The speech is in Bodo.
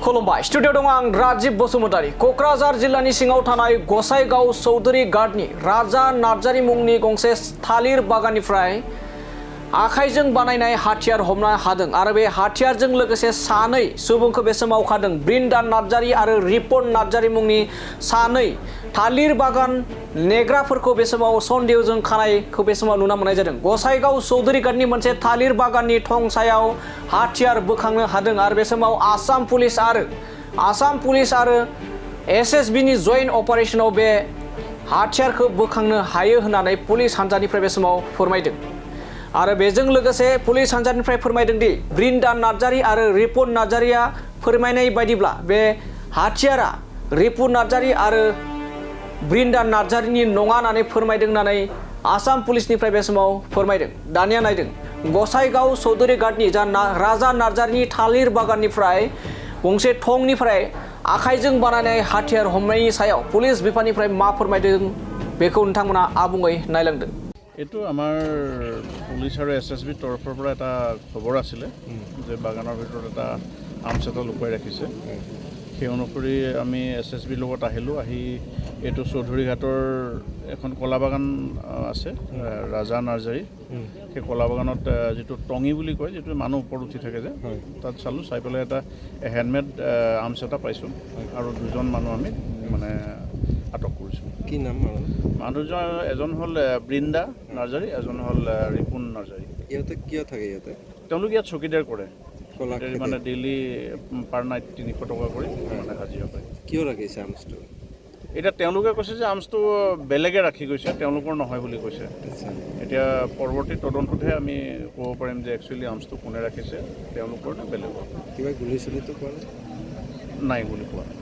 खुलुमबाय स्टुडिअ दं आं राजीव बसुमतारी कक्राझार जिल्लानि सिङाव थानाय गसाइगाव चौधुरी गार्डनि राजा नार्जारी मुंनि गंसे थालिर बागाननिफ्राय आखाइजों बानायनाय हाथियार हमनो हादों आरो बे हाथियारजों लोगोसे सानै सुबुंखौ बे समाव खादों ब्रिन्दा नार्जारी आरो रिपन नार्जारी मुंनि सानै थालिर बागान नेग्राफोरखौ बे समाव सन्देहजों खानायखौ बे समाव नुनो मोननाय जादों। गसाइगाव चौधुरी गार्डनि मोनसे थालिर बागाननि थं सायाव हाथियार बोखांनो हादों आरो बे समाव आसाम पुलिस आरो SSB नि जयेन्ट अपारेशनाव बे हाथियारखौ बोखांनो हायो होननानै पुलिस हान्जानिफ्राय बे समाव फोरमायदों। आरो बेजों लोगोसे पुलिस हान्जानिफ्राय फोरमायदों दि ब्रिन्दा नार्जारी आरो रिपुन नार्जारीया फोरमायनाय बायदिब्ला बे हाथियारा रिपुन नार्जारी आरो ब्रिन्दा नार्जारीनि नङा होननानै फोरमायदों होननानै आसाम पुलिसनिफ्राय बे समाव फोरमायदों। दानिया नायदों गसाइगाव चौधुरी गार्डनि राजा नार्जारीनि थालिर बागाननिफ्राय गंसे थंनिफ्राय आखाइजों बानायनाय हाथियार हमनायनि सायाव पुलिस बिफाननिफ्राय मा फोरमायदों बेखौ नोंथांमोना आबुङै नायलांदों। এইটো আমাৰ পুলিচ আৰু SSB তৰফৰ পৰা এটা খবৰ আছিলে যে বাগানৰ ভিতৰত এটা আৰ্মছ এটা লুকুৱাই ৰাখিছে। সেই অনুসৰি আমি SSBৰ লগত আহিলোঁ। আহি এইটো চৌধুৰী ঘাটৰ এখন কলা বাগান আছে ৰাজা নাৰ্জাৰী, সেই কলা বাগানত যিটো টঙি বুলি কয়, যিটো মানুহ ওপৰত উঠি থাকে যে, তাত চালোঁ। চাই পেলাই এটা হেণ্ডমেড আৰ্মছ এটা পাইছোঁ আৰু দুজন মানুহ আমি মানে আটক কৰিছোঁ। কি নাম মানুহজন এজন হ'ল ব্ৰিন্দা নাৰ্জাৰী, এজন হ'ল ৰিপুন নাৰ্জাৰী। ইহঁতে কিয় থাকে ইয়াতে? তেওঁলোকে ইয়াত চকীদাৰ কৰে, মানে ডেইলি পাৰ নাইট 300 টকা কৰি মানে হাজিৰা পায়। কিয় ৰাখিছে আৰ্মছটো? এতিয়া তেওঁলোকে কৈছে যে আৰ্মছটো বেলেগে ৰাখি গৈছে, তেওঁলোকৰ নহয় বুলি কৈছে। এতিয়া পৰৱৰ্তী তদন্ততহে আমি ক'ব পাৰিম যে একচুৱেলি আৰ্মছটো কোনে ৰাখিছে, তেওঁলোকৰ নে বেলেগৰ। কিবা গুলি চুলিটো পোৱা নাই? নাই, গুলি পোৱা নাই।